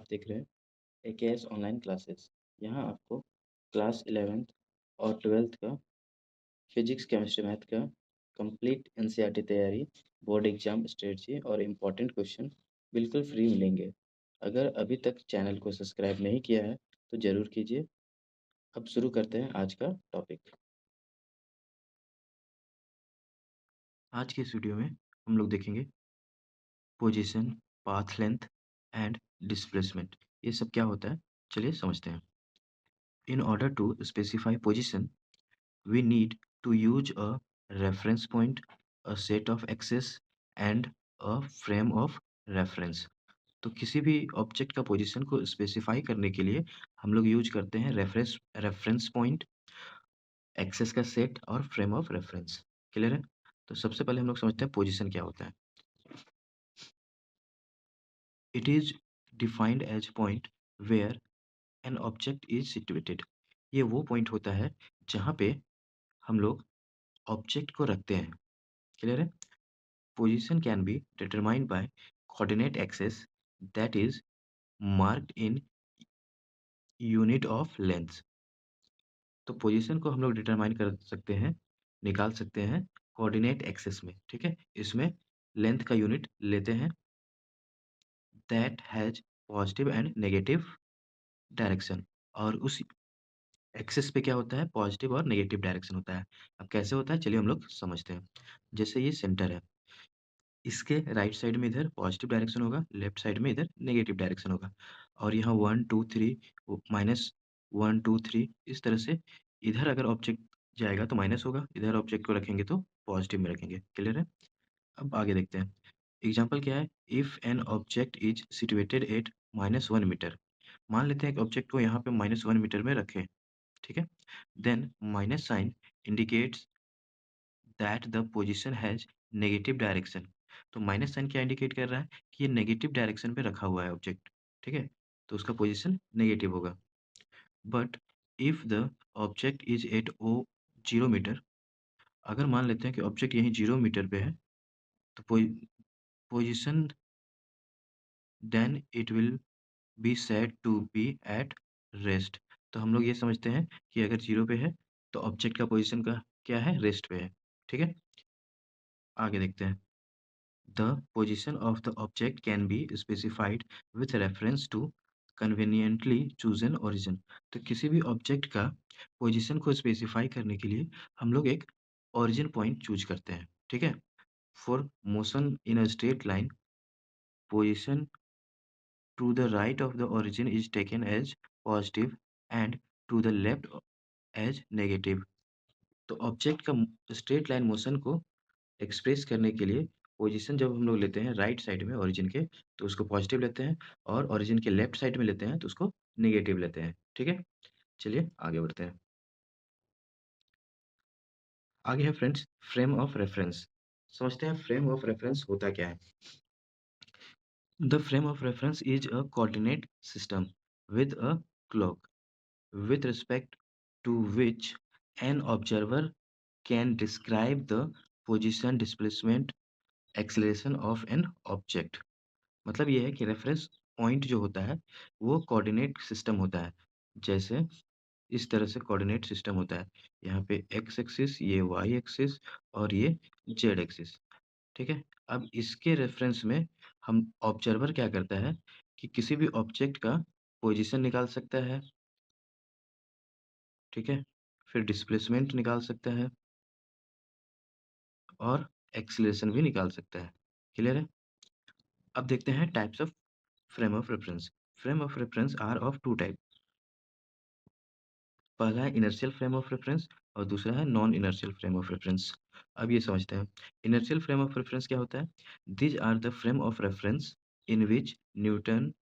आप देख रहे हैं एकेएस ऑनलाइन क्लासेस। यहाँ आपको क्लास 11th और 12th का फिजिक्स, केमिस्ट्री, मैथ का कंप्लीट एनसीईआरटी तैयारी, बोर्ड एग्जाम स्ट्रेटजी और इम्पोर्टेंट क्वेश्चन बिल्कुल फ्री मिलेंगे। अगर अभी तक चैनल को सब्सक्राइब नहीं किया है तो ज़रूर कीजिए। अब शुरू करते हैं आज का टॉपिक। आज के इस वीडियो में हम लोग देखेंगे position, path length and displacement. ये सब क्या होता है, चलिए समझते हैं। In order to specify position we need to use a reference point, a set of axes and a frame of reference। तो किसी भी ऑब्जेक्ट का पोजीशन को स्पेसिफाई करने के लिए हम लोग यूज करते हैं रेफरेंस पॉइंट, एक्सेस का सेट और फ्रेम ऑफ रेफरेंस। क्लियर है? तो सबसे पहले हम लोग समझते हैं पोजीशन क्या होता है। It is defined as point where an object is situated. ये वो पॉइंट होता है जहाँ पे हम लोग ऑब्जेक्ट को रखते हैं। क्लियर है? Position can be determined by coordinate axis that is marked in unit of length। तो पोजीशन को हम लोग डिटरमाइन कर सकते हैं, निकाल सकते हैं कोऑर्डिनेट एक्सिस में। ठीक है, इसमें लेंथ का यूनिट लेते हैं that has positive and negative direction. और उस एक्सिस पे क्या होता है, पॉजिटिव और नेगेटिव डायरेक्शन होता है। अब कैसे होता है चलिए हम लोग समझते हैं। जैसे ये सेंटर है, इसके राइट साइड में इधर पॉजिटिव डायरेक्शन होगा, लेफ्ट साइड में इधर नेगेटिव डायरेक्शन होगा। और यहाँ 1 2 3 -1 2 3 इस तरह से इधर अगर ऑब्जेक्ट जाएगा तो माइनस होगा, इधर ऑब्जेक्ट को रखेंगे तो पॉजिटिव में रखेंगे। क्लियर है? अब आगे देखते हैं। एग्जाम्पल क्या है, if an object is situated at -1 metre. मान लेते हैं कि ऑब्जेक्ट को यहाँ पे -1 मीटर में रखें। ठीक है, then minus sign indicates that the position has negative direction. तो माइनस साइन क्या इंडिकेट कर रहा है कि ये नेगेटिव डायरेक्शन पे रखा हुआ है ऑब्जेक्ट। ठीक है, तो उसका पोजीशन नेगेटिव होगा। But if the object is at O 0 metre, अगर मान लेते हैं कि ऑब्जेक्ट यहीं 0 मीटर पे है तो position then it will be said to be at rest. तो हम लोग ये समझते हैं कि अगर 0 पे है तो ऑब्जेक्ट का पोजीशन का क्या है, रेस्ट पे है। ठीक है, आगे देखते हैं। The position of the object can be specified with reference to conveniently chosen origin। तो किसी भी ऑब्जेक्ट का पोजीशन को स्पेसिफाई करने के लिए हम लोग एक ओरिजिन पॉइंट चूज करते हैं। ठीक है, for motion in a straight line, position to the right of the origin is taken as positive and to the left as negative। तो ऑब्जेक्ट का स्ट्रेट लाइन मोशन को एक्सप्रेस करने के लिए पोजीशन जब हम लोग लेते हैं राइट साइड में ओरिजिन के तो उसको पॉजिटिव लेते हैं, और ओरिजिन के लेफ्ट साइड में लेते हैं तो उसको नेगेटिव लेते हैं। ठीक है, चलिए आगे बढ़ते हैं। आगे है फ्रेंड्स फ्रेम ऑफ रेफरेंस। समझते हैं फ्रेम ऑफ रेफरेंस होता क्या है। The frame of reference is a coordinate system with a clock with respect to which an observer can describe the position, displacement, acceleration of an object। मतलब ये है कि reference point जो होता है वो कोऑर्डिनेट सिस्टम होता है। जैसे इस तरह से कोऑर्डिनेट सिस्टम होता है, यहाँ पे एक्स एक्सिस, ये वाई एक्सिस और ये जेड एक्सिस। ठीक है, अब इसके रेफरेंस में हम ऑब्जर्वर क्या करता है कि किसी भी ऑब्जेक्ट का पोजीशन निकाल सकता है। ठीक है, फिर डिस्प्लेसमेंट निकाल सकता है और एक्सीलरेशन भी निकाल सकता है। क्लियर है? अब देखते हैं types of frame of reference. Frame of reference are of two type. पहला है इनर्शियल फ्रेम ऑफ रेफरेंस और दूसरा है non inertial frame of reference. अब ये समझते हैं इनर्शियल फ्रेम ऑफ रेफरेंस क्या होता है। These are the frame of reference in which Newton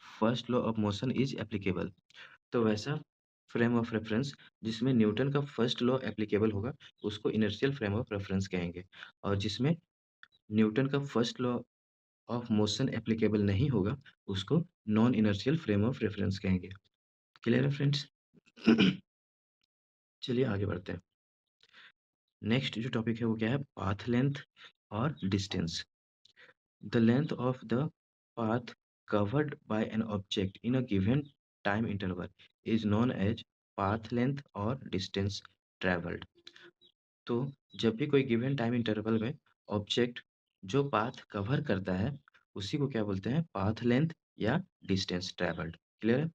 first law of motion is applicable. तो वैसा फ्रेम ऑफ रेफरेंस जिसमें न्यूटन का फर्स्ट लॉ एप्लीकेबल होगा उसको इनर्शियल फ्रेम ऑफ रेफरेंस कहेंगे, और जिसमें न्यूटन का first law of motion applicable नहीं होगा उसको non inertial frame of reference कहेंगे। क्लियर है फ्रेंड्स? चलिए आगे बढ़ते हैं। नेक्स्ट जो टॉपिक है वो क्या है, पाथ लेंथ और distance. The length of the path covered by an object in a given time interval is known as path length or distance traveled। तो जब भी कोई गिवन टाइम इंटरवल में ऑब्जेक्ट जो पाथ कवर करता है उसी को क्या बोलते हैं, पाथ लेंथ या डिस्टेंस ट्रैवल्ड। क्लियर है?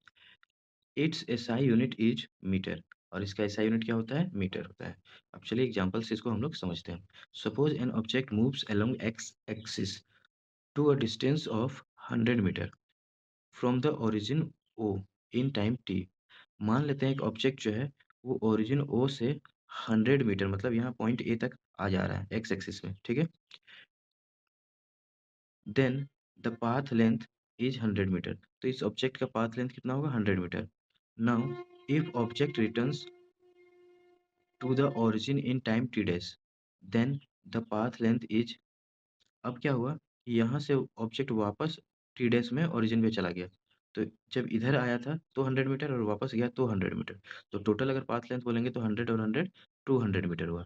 Its SI unit is metre, और इसका एसआई यूनिट क्या होता है, मीटर होता है। अब चलिए एग्जांपल से इसको हम लोग समझते हैं। Suppose an object moves along x axis to a distance of 100 metre from the origin O in time T. मान लेते हैं एक ऑब्जेक्ट जो है वो ओरिजिन ओ से 100 मीटर, मतलब यहाँ पॉइंट ए तक आ जा रहा है एक्स एक्सिस में, ठीक है। Then the path length is 100 metre, तो इस ऑब्जेक्ट का पाथ लेंथ कितना होगा, 100 metre. Now if object returns to the origin in time T dash, then the path length is. अब क्या हुआ, यहाँ से ऑब्जेक्ट वापस टी डैश में ओरिजिन पे चला गया, तो जब इधर आया था तो 100 मीटर और वापस गया तो 100 मीटर, तो टोटल अगर पाथ लेंथ बोलेंगे तो 100 और 100 200 मीटर हुआ।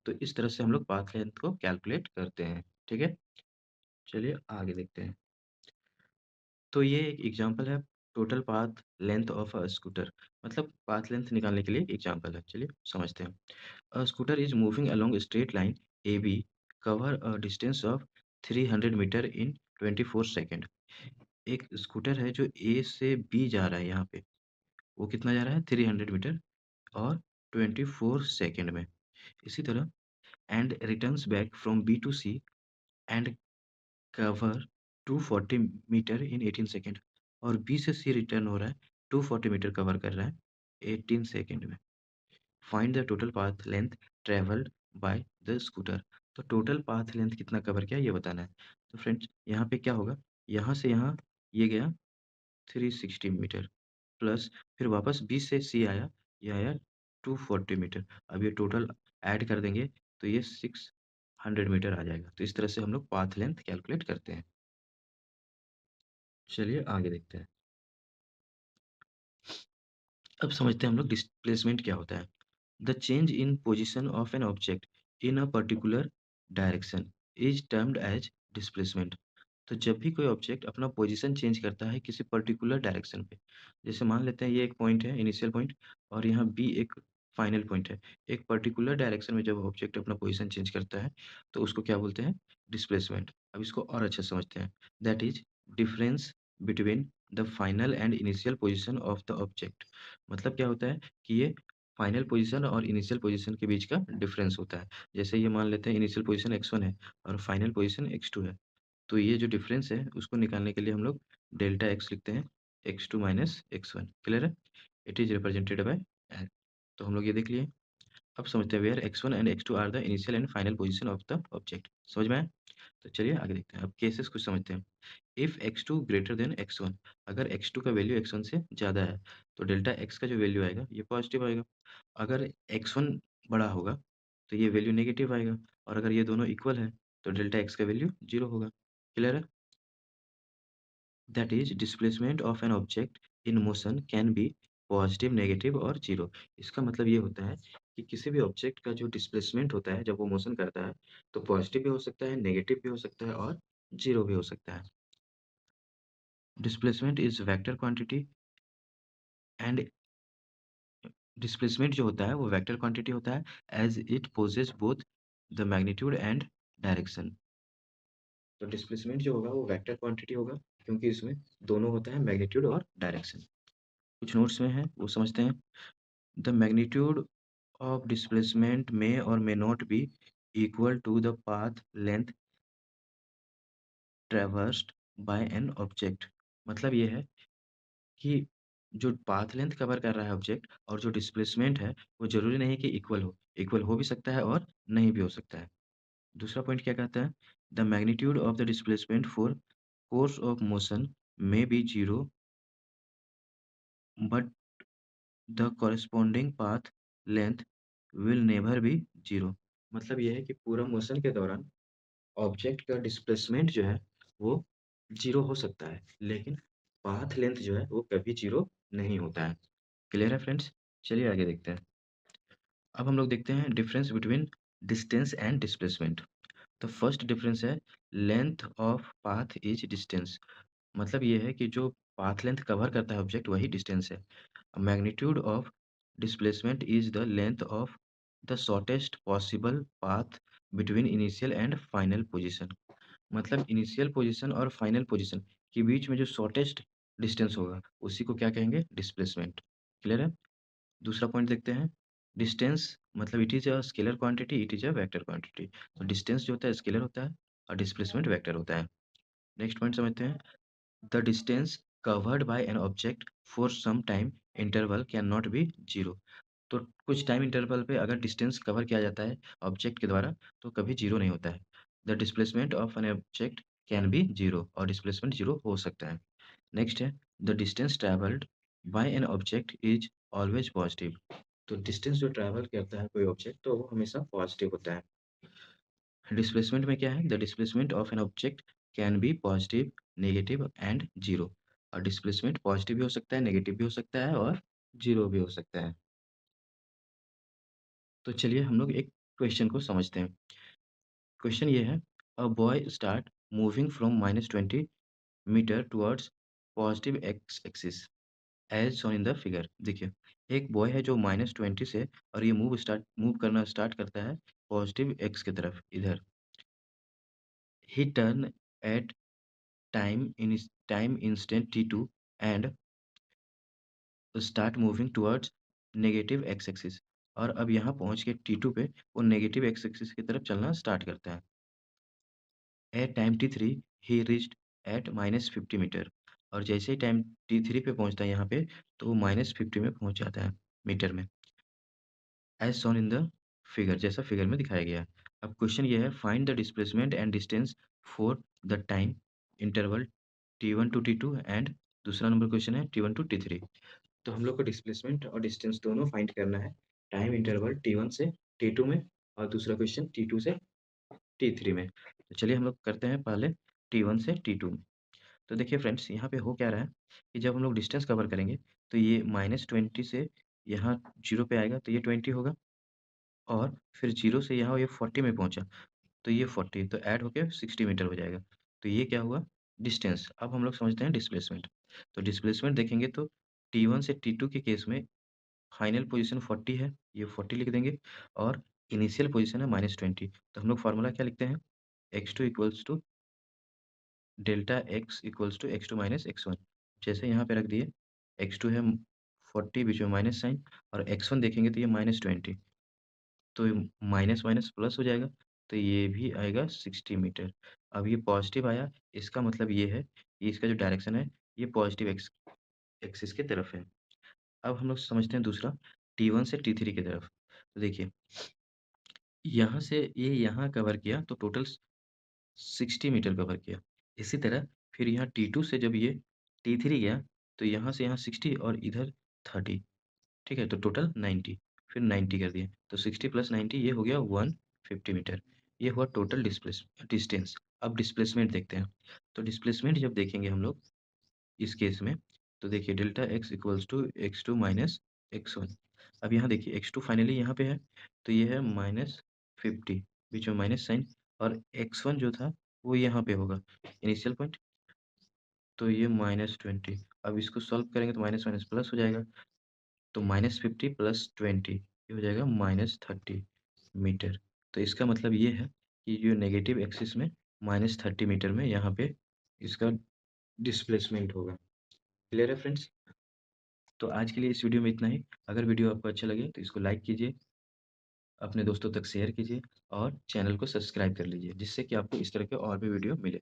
तो इस तरह से हम लोग पाथ लेंथ को कैलकुलेट करते हैं, ठीक है। चलिए आगे देखते हैं। तो ये एक एग्जांपल है total path length of a scooter, मतलब पाथ लेंथ निकालने के लिए एक एग्जांपल है। चलिए समझते हैं। A scooter is moving along straight line A B cover a distance of 300 metre in 24 second. एक स्कूटर है जो ए से बी जा रहा है, यहाँ पे वो कितना जा रहा है, 300 मीटर और 24 सेकेंड में। इसी तरह and returns back from B to C and cover 240 metre in 18 second, और बी से सी रिटर्न हो रहा है, 240 मीटर कवर कर रहा है 18 सेकेंड में। Find the total path length travelled by the scooter. तो टोटल पाथ लेंथ कितना कवर किया ये बताना है। तो फ्रेंड्स यहाँ पे क्या होगा, यहाँ से यहाँ ये गया 360 मीटर, प्लस फिर वापस बी से सी आया, ये आया 240 मीटर। अब ये टोटल ऐड कर देंगे तो ये 600 मीटर आ जाएगा। तो इस तरह से हम लोग पाथ लेंथ कैलकुलेट करते हैं। चलिए आगे देखते हैं। अब समझते हैं हम लोग डिस्प्लेसमेंट क्या होता है। The change in position of an object in a particular direction is termed as displacement. तो जब भी कोई ऑब्जेक्ट अपना पोजीशन चेंज करता है किसी पर्टिकुलर डायरेक्शन पे, जैसे मान लेते हैं ये एक पॉइंट है, इनिशियल पॉइंट, और यहाँ बी एक फाइनल पॉइंट है। एक पर्टिकुलर डायरेक्शन में जब ऑब्जेक्ट अपना पोजीशन चेंज करता है तो उसको क्या बोलते हैं, डिस्प्लेसमेंट। अब इसको और अच्छे से समझते हैं। That is difference between the final and initial position of the object. मतलब क्या होता है कि ये फाइनल पोजीशन और इनिशियल पोजीशन के बीच का डिफरेंस होता है। जैसे ये मान लेते हैं इनिशियल पोजीशन x1 है और फाइनल पोजीशन x2 है, तो ये जो डिफरेंस है उसको निकालने के लिए हम लोग डेल्टा एक्स लिखते हैं, x2 माइनस x1। क्लियर है? It is represented by L. तो हम लोग ये देख लिए। अब समझते हैं where x1 and x2 are the initial and final position of the object. समझ में आया? तो चलिए आगे देखते हैं। अब केसेस कुछ समझते हैं। If x2 greater than x1, अगर x2 का वैल्यू x1 से ज़्यादा है तो डेल्टा x का जो वैल्यू आएगा ये पॉजिटिव आएगा। अगर x1 बड़ा होगा तो ये वैल्यू नेगेटिव आएगा, और अगर ये दोनों इक्वल है तो डेल्टा x का वैल्यू जीरो होगा। क्लियर है? That is displacement of an object in motion can be positive, negative और जीरो। इसका मतलब ये होता है कि किसी भी ऑब्जेक्ट का जो डिस्प्लेसमेंट होता है जब वो मोशन करता है तो पॉजिटिव भी हो सकता है, नेगेटिव भी हो सकता है और जीरो भी हो सकता है। Displacement is vector quantity and displacement जो होता है वो वेक्टर क्वांटिटी होता है as it possesses both the magnitude and direction. तो डिस्प्लेसमेंट जो होगा वो वेक्टर क्वांटिटी होगा क्योंकि इसमें दोनों होता है, मैग्नीट्यूड और डायरेक्शन। कुछ नोट्स में है वो समझते हैं। The magnitude of displacement may or may not be equal to the path length traversed by an object। मतलब ये है कि जो पाथ लेंथ कवर कर रहा है ऑब्जेक्ट और जो डिस्प्लेसमेंट है वो जरूरी नहीं कि इक्वल हो, इक्वल हो भी सकता है और नहीं भी हो सकता है। दूसरा पॉइंट क्या कहता है, the magnitude of the displacement for course of motion may be zero but the corresponding path length will never be zero. मतलब ये है कि पूरा मोशन के दौरान ऑब्जेक्ट का डिस्प्लेसमेंट जो है वो जीरो हो सकता है, लेकिन पाथ लेंथ जो है वो कभी जीरो नहीं होता है। क्लियर है फ्रेंड्स? चलिए आगे देखते हैं। अब हम लोग देखते हैं difference between distance and displacement. The first difference है length of path is distance. मतलब ये है कि जो पाथ लेंथ कवर करता है ऑब्जेक्ट वही डिस्टेंस है। Magnitude of displacement is the length of the shortest possible path between initial and final position. मतलब इनिशियल पोजीशन और फाइनल पोजीशन के बीच में जो शॉर्टेस्ट डिस्टेंस होगा उसी को क्या कहेंगे, डिस्प्लेसमेंट। क्लियर है? दूसरा पॉइंट देखते हैं। डिस्टेंस मतलब it is a scalar quantity, it is a vector quantity. तो डिस्टेंस जो होता है स्केलर होता है और डिस्प्लेसमेंट वेक्टर होता है। नेक्स्ट पॉइंट समझते हैं। The distance covered by an object for some time interval can not be zero. तो कुछ टाइम इंटरवल पे अगर डिस्टेंस कवर किया जाता है ऑब्जेक्ट के द्वारा तो कभी जीरो नहीं होता है। The displacement of an object can be zero, और डिस्प्लेसमेंट जीरो हो सकता है। नेक्स्ट है the distance travelled bye an object is always positive. तो डिस्टेंस जो ट्रैवल करता है कोई ऑब्जेक्ट तो वो हमेशा पॉजिटिव होता है। डिस्प्लेसमेंट में क्या है, the displacement of an object can be positive, negative and zero. और डिस्प्लेसमेंट पॉजिटिव भी हो सकता है, नेगेटिव भी हो सकता है और जीरो भी हो सकता है। तो चलिए हम लोग एक क्वेश्चन को समझते हैं। क्वेश्चन ये है, a boy start moving from -20 metre towards positive x axis as shown in the figure. देखिए एक बॉय है जो -20 से और ये मूव करना स्टार्ट करता है पॉजिटिव एक्स की तरफ इधर। ही turn at time instant t2 and start moving towards negative x axis. और अब यहाँ पहुँच के t2 पे वो नेगेटिव एक्स एक्सिस की तरफ चलना स्टार्ट करता है। At time t3 he reached at -50 metre. और जैसे ही टाइम t3 पे पहुँचता है यहाँ पे तो वो -50 में पहुँच जाता है मीटर में, as shown in the figure, जैसा फिगर में दिखाया गया है। अब क्वेश्चन ये है, find the displacement and distance for the time interval t1 to t2 and दूसरा नंबर क्वेश्चन है t1 टू t3। तो हम लोग को डिस्प्लेसमेंट और डिस्टेंस दोनों फाइंड करना है टाइम इंटरवल t1 से t2 में और दूसरा क्वेश्चन t2 से t3 में। तो चलिए हम लोग करते हैं पहले t1 से t2 में। तो देखिए फ्रेंड्स यहाँ पे हो क्या रहा है कि जब हम लोग डिस्टेंस कवर करेंगे तो ये -20 से यहाँ 0 पे आएगा तो ये 20 होगा, और फिर 0 से यहाँ ये 40 में पहुँचा तो ये 40 तो ऐड होके 60 मीटर हो जाएगा। तो ये क्या हुआ, डिस्टेंस। अब हम लोग समझते हैं डिस्प्लेसमेंट। तो डिस्प्लेसमेंट देखेंगे तो t1 से t2 के केस में फाइनल पोजीशन 40 है, ये 40 लिख देंगे, और इनिशियल पोजीशन है -20। तो हम लोग फार्मूला क्या लिखते हैं, x2 equals to delta x2 minus x1। जैसे यहाँ पे रख दिए, x2 है 40 बीच में माइनस साइन, और x1 देखेंगे तो ये -20, तो माइनस माइनस प्लस हो जाएगा, तो ये भी आएगा 60 मीटर। अब ये पॉजिटिव आया, इसका मतलब ये है कि इसका जो डायरेक्शन है ये पॉजिटिव एक्सिस की तरफ है। अब हम लोग समझते हैं दूसरा t1 से t3 की तरफ। तो देखिए यहाँ से ये यहाँ कवर किया तो टोटल 60 मीटर कवर किया। इसी तरह फिर यहाँ t2 से जब ये t3 गया तो यहाँ से यहाँ 60 और इधर 30, ठीक है? तो टोटल 90, फिर 90 कर दिए तो 60 प्लस 90 ये हो गया 150 मीटर। ये हुआ टोटल डिस्टेंस। अब डिस्प्लेसमेंट देखते हैं। तो डिस्प्लेसमेंट जब देखेंगे हम लोग इस केस में, तो देखिए delta x equals to x2 minus x1। अब यहाँ देखिए x2 फाइनली यहाँ पे है तो ये है -50, बीच में माइनस साइन, और x1 जो था वो यहाँ पे होगा इनिशियल पॉइंट, तो ये -20। अब इसको सॉल्व करेंगे तो माइनस माइनस प्लस हो जाएगा, तो -50 प्लस 20 ये हो जाएगा -30 मीटर। तो इसका मतलब ये है कि जो नेगेटिव एक्सिस में -30 मीटर में यहाँ पे इसका डिस्प्लेसमेंट होगा। क्लियर है फ्रेंड्स? तो आज के लिए इस वीडियो में इतना ही। अगर वीडियो आपको अच्छा लगे तो इसको लाइक कीजिए, अपने दोस्तों तक शेयर कीजिए और चैनल को सब्सक्राइब कर लीजिए, जिससे कि आपको इस तरह के और भी वीडियो मिले।